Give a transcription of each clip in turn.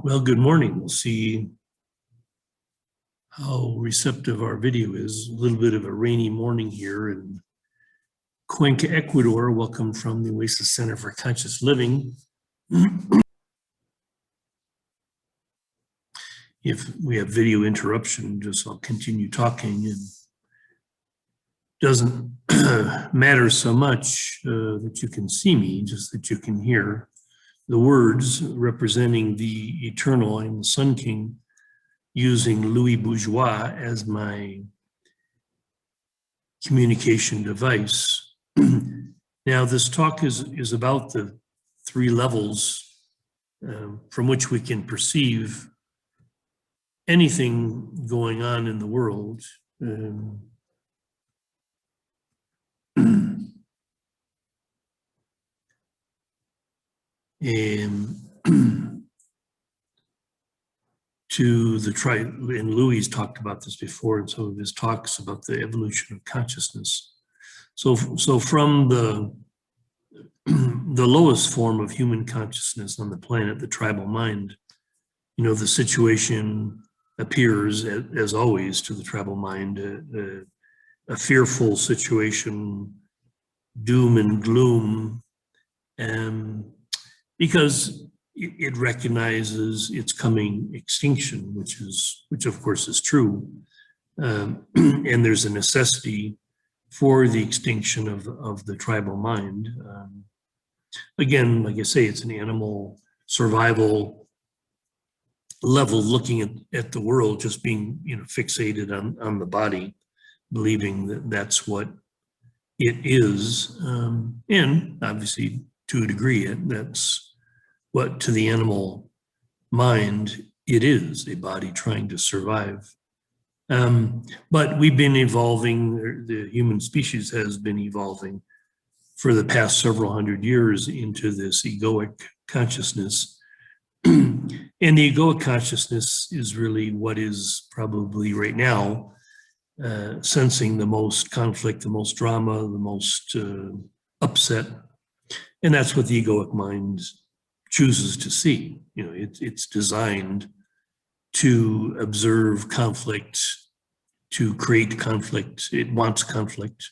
Well, good morning. We'll see how receptive our video is. A little bit of a rainy morning here in Cuenca, Ecuador. Welcome from the Oasis Center for Conscious Living. If we have video interruption, just I'll continue talking. It doesn't matter so much that you can see me, just that you can hear the words representing the eternal. I'm the Sun King, using Louis Bourgeois as my communication device. Now, this talk is about the three levels from which we can perceive anything going on in the world. To the and Louis talked about this before in some of his talks about the evolution of consciousness. So from the lowest form of human consciousness on the planet, the tribal mind, the situation appears, as always, to the tribal mind, a fearful situation, doom and gloom, because it recognizes its coming extinction, which of course is true, and there's a necessity for the extinction of the tribal mind. Again, like I say, it's an animal survival level, looking at the world, just being fixated on the body, believing that that's what it is, and obviously to a degree that's what to the animal mind it is, a body trying to survive. But we've been evolving, the human species has been evolving for the past several hundred years into this egoic consciousness. And the egoic consciousness is really what is probably right now sensing the most conflict, the most drama, the most upset. And that's what the egoic mind chooses to see. It's designed to observe conflict, to create conflict. It wants conflict.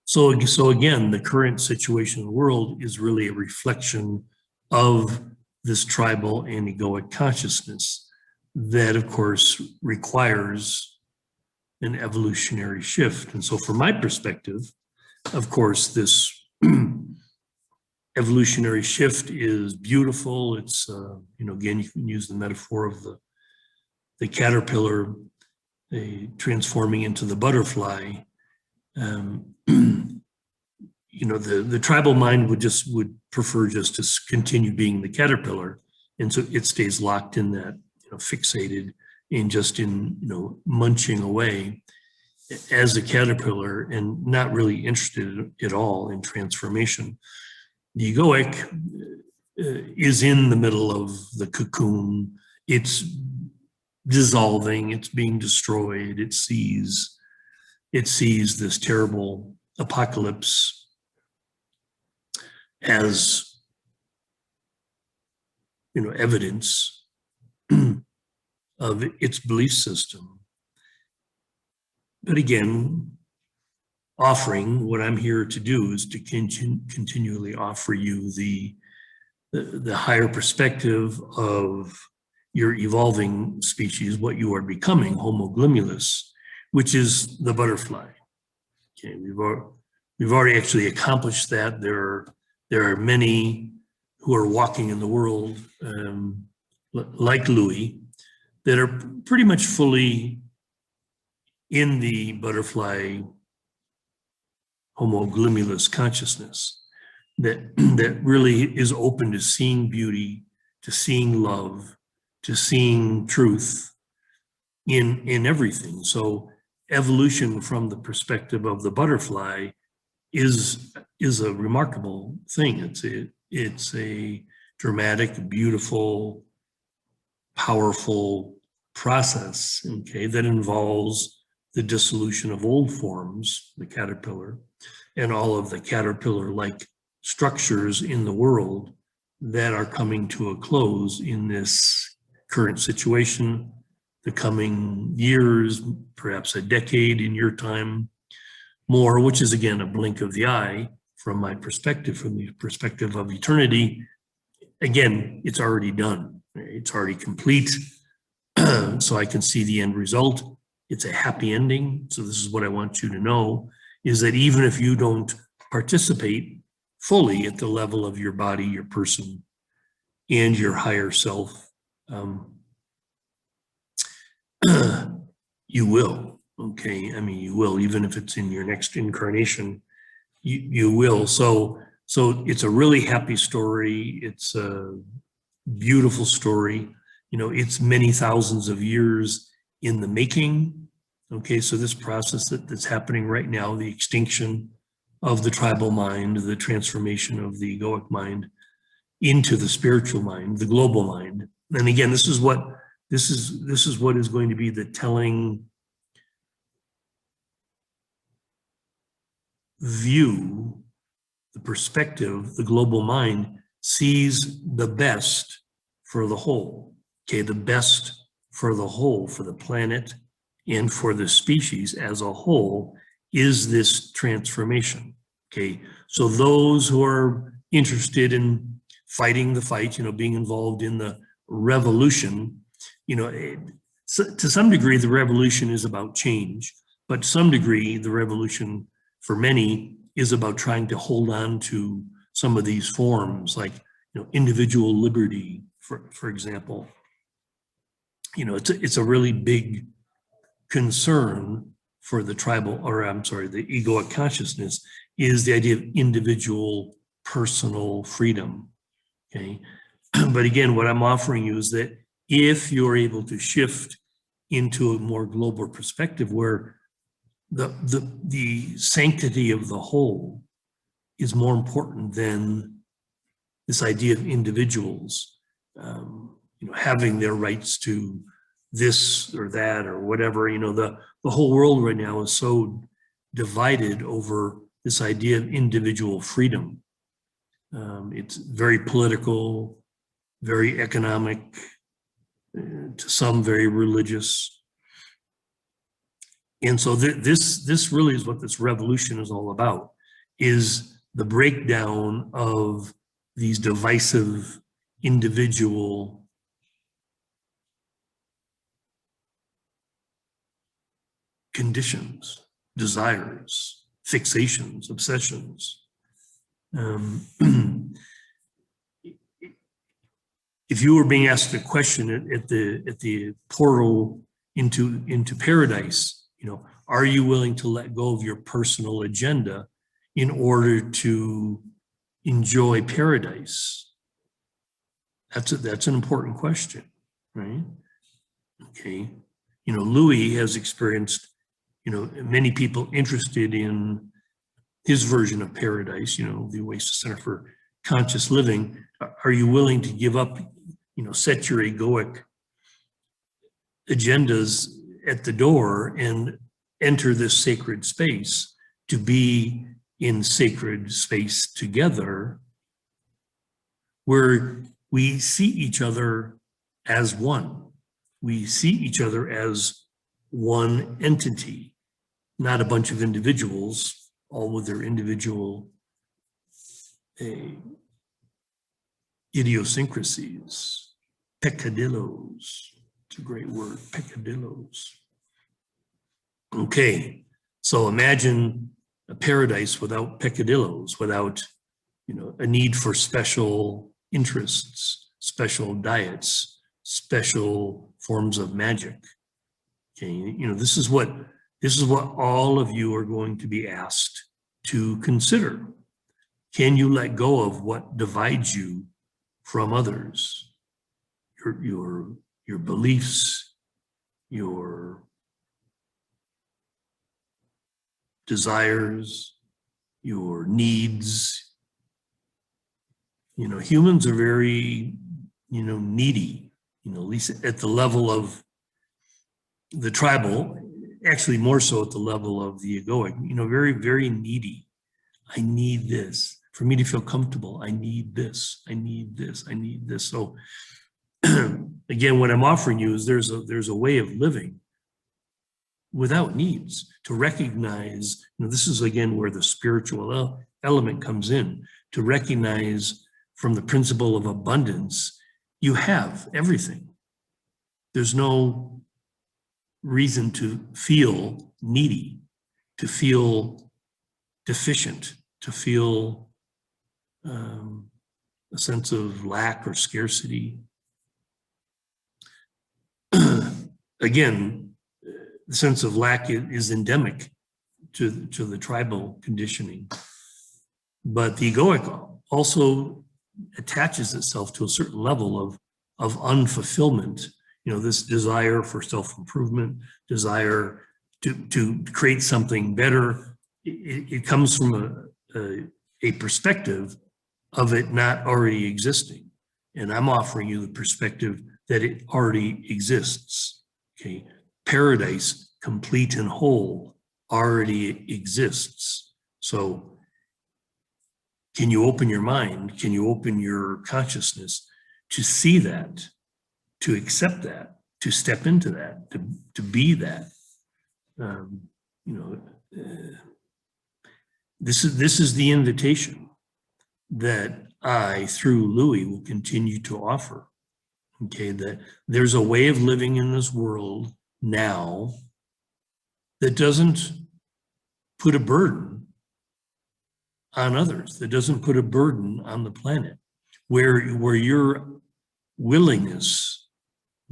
So again, the current situation in the world is really a reflection of this tribal and egoic consciousness that, of course, requires an evolutionary shift. And so from my perspective, of course, this evolutionary shift is beautiful. It's, again, you can use the metaphor of the caterpillar transforming into the butterfly. The tribal mind would prefer just to continue being the caterpillar. And so it stays locked in that, fixated and just in, munching away as a caterpillar and not really interested at all in transformation. The egoic is in the middle of the cocoon. It's dissolving, it's being destroyed. It sees this terrible apocalypse as, evidence of its belief system. But again, offering, what I'm here to do is to continually offer you the higher perspective of your evolving species, what you are becoming, Homo globulus, which is the butterfly. Okay, we've already actually accomplished that. There are many who are walking in the world, like Louis, that are pretty much fully in the butterfly Homo globulus consciousness that really is open to seeing beauty, to seeing love, to seeing truth in everything. So evolution from the perspective of the butterfly is a remarkable thing. It's a dramatic, beautiful, powerful process, okay, that involves the dissolution of old forms, the caterpillar, and all of the caterpillar-like structures in the world that are coming to a close in this current situation, the coming years, perhaps a decade in your time, more, which is again a blink of the eye from my perspective, from the perspective of eternity. Again, it's already done. It's already complete. So I can see the end result. It's a happy ending. So this is what I want you to know, is that even if you don't participate fully at the level of your body, your person, and your higher self, you will, okay? I mean, you will, even if it's in your next incarnation, you will. So it's a really happy story. It's a beautiful story. You know, it's many thousands of years in the making. Okay, so this process that's happening right now, the extinction of the tribal mind, the transformation of the egoic mind into the spiritual mind, the global mind. And again, this is what is going to be the telling view, the perspective. The global mind sees the best for the whole. Okay, the best for the whole, for the planet and for the species as a whole, is this transformation. Okay, so those who are interested in fighting the fight, you know, being involved in the revolution, you know, to some degree, the revolution is about change, but to some degree, the revolution for many is about trying to hold on to some of these forms, like, you know, individual liberty, for example. You know, it's a really big concern for the tribal, or I'm sorry, the egoic consciousness, is the idea of individual personal freedom. Okay, but again, what I'm offering you is that if you're able to shift into a more global perspective where the sanctity of the whole is more important than this idea of individuals, you know, having their rights to this or that or whatever. You know, the whole world right now is so divided over this idea of individual freedom. It's very political, very economic, to some very religious. And so this really is what this revolution is all about, is the breakdown of these divisive individual conditions, desires, fixations, obsessions. If you were being asked a question at the portal into paradise, you know, are you willing to let go of your personal agenda in order to enjoy paradise? That's an important question, right? Okay, you know, Louis has experienced, you know, many people interested in his version of paradise, you know, the Oasis Center for Conscious Living. Are you willing to give up, you know, set your egoic agendas at the door and enter this sacred space to be in sacred space together, where we see each other as one. We see each other as one entity, not a bunch of individuals, all with their individual idiosyncrasies, peccadillos. It's a great word, peccadillos. Okay, so imagine a paradise without peccadillos, without, you know, a need for special interests, special diets, special forms of magic. Okay, you know, this is what all of you are going to be asked to consider. Can you let go of what divides you from others? Your beliefs, your desires, your needs. You know, humans are very, you know, needy, you know, at least at the level of the tribal, actually more so at the level of the egoic, you know, very, very needy. I need this. For me to feel comfortable, I need this, I need this, I need this. So again, what I'm offering you is there's a way of living without needs, to recognize, this is again where the spiritual element comes in, to recognize from the principle of abundance, you have everything. There's no reason to feel needy, to feel deficient, to feel a sense of lack or scarcity. Again, the sense of lack is endemic to the tribal conditioning. But the egoic also attaches itself to a certain level of unfulfillment. This desire for self-improvement, desire to create something better. It comes from a perspective of it not already existing. And I'm offering you the perspective that it already exists. Okay, paradise, complete and whole, already exists. So can you open your mind? Can you open your consciousness to see that, to accept that, to step into that, to be that? This is the invitation that I, through Louis, will continue to offer. Okay, that there's a way of living in this world now that doesn't put a burden on others, that doesn't put a burden on the planet, where your willingness,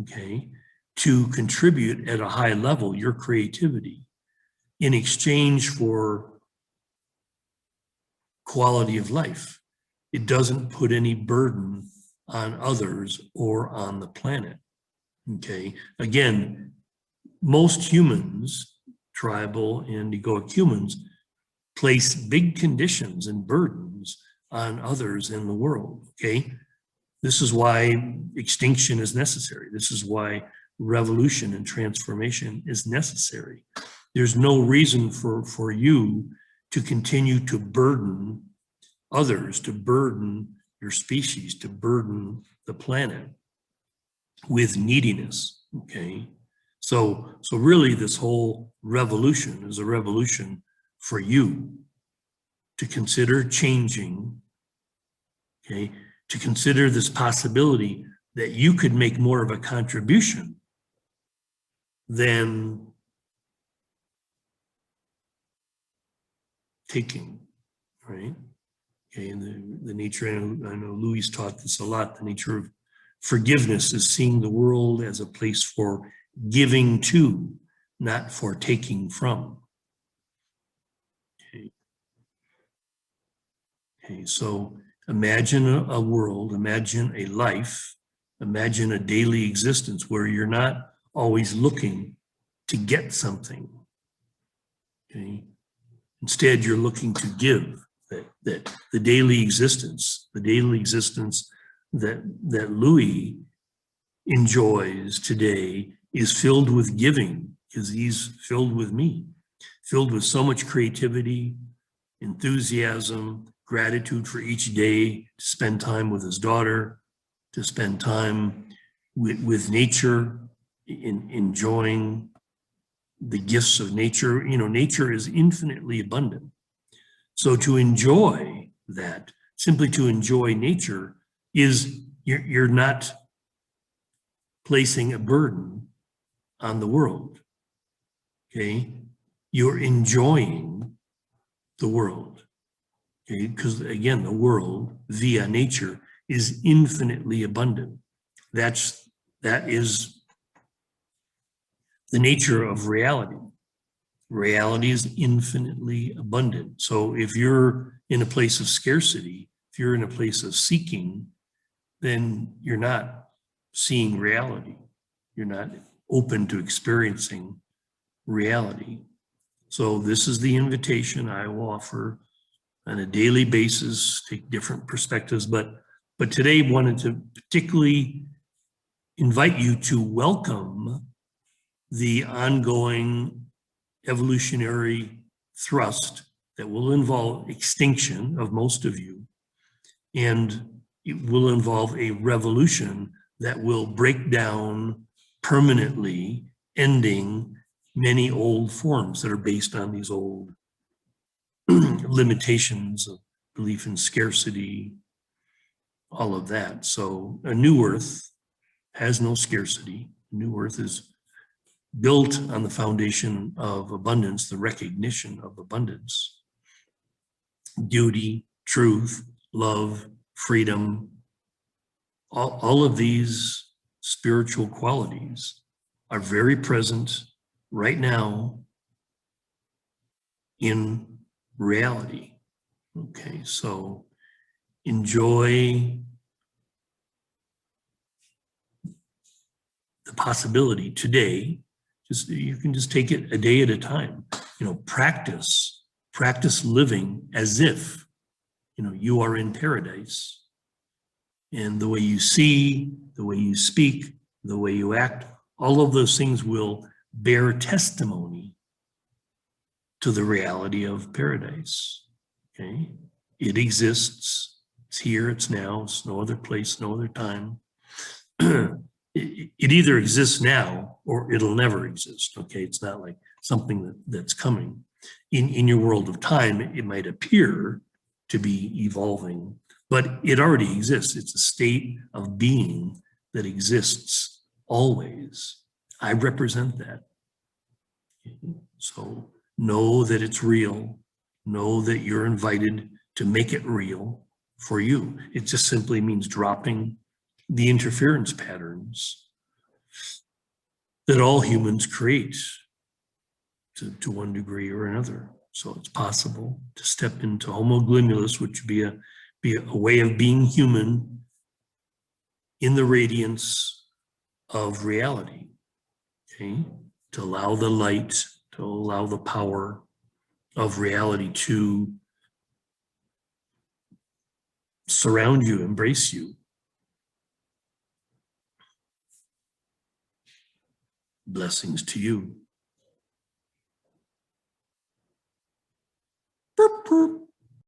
okay, to contribute at a high level, your creativity, in exchange for quality of life, it doesn't put any burden on others or on the planet. Okay, again, most humans, tribal and egoic humans, place big conditions and burdens on others in the world. Okay, this is why extinction is necessary. This is why revolution and transformation is necessary. There's no reason for you to continue to burden others, to burden your species, to burden the planet with neediness. Okay, so really this whole revolution is a revolution for you to consider changing, okay, to consider this possibility that you could make more of a contribution than taking, right? Okay, and the nature, I know Louis taught this a lot, the nature of forgiveness is seeing the world as a place for giving to, not for taking from. Okay, so imagine a world, imagine a life, imagine a daily existence where you're not always looking to get something. Okay, instead, you're looking to give. That the daily existence that Louis enjoys today is filled with giving, because he's filled with me, filled with so much creativity, enthusiasm, gratitude for each day, to spend time with his daughter, to spend time with nature, enjoying the gifts of nature. Nature is infinitely abundant. So to enjoy that, simply to enjoy nature, is you're not placing a burden on the world. Okay, you're enjoying the world. Okay, because again, the world via nature is infinitely abundant. That is the nature of reality. Reality is infinitely abundant. So if you're in a place of scarcity, if you're in a place of seeking, then you're not seeing reality. You're not open to experiencing reality. So this is the invitation I will offer on a daily basis, take different perspectives, but today wanted to particularly invite you to welcome the ongoing evolutionary thrust that will involve extinction of most of you, and it will involve a revolution that will break down permanently, ending many old forms that are based on these old limitations of belief in scarcity, all of that. So a new earth has no scarcity. A new earth is built on the foundation of abundance, the recognition of abundance, duty, truth, love, freedom. All of these spiritual qualities are very present right now in reality. Okay, so enjoy the possibility today. You can just take it a day at a time. Practice living as if you are in paradise, and the way you see, the way you speak, the way you act, all of those things will bear testimony to the reality of paradise. Okay, it exists. It's here. It's now. It's no other place, no other time. It either exists now or it'll never exist. Okay, it's not like something that's coming. In your world of time, it might appear to be evolving, but it already exists. It's a state of being that exists always. I represent that. So know that it's real. Know that you're invited to make it real for you. It just simply means dropping the interference patterns that all humans create to one degree or another. So it's possible to step into homoglobulus, which would be a way of being human in the radiance of reality. Okay, to allow the light, to allow the power of reality to surround you, embrace you. Blessings to you.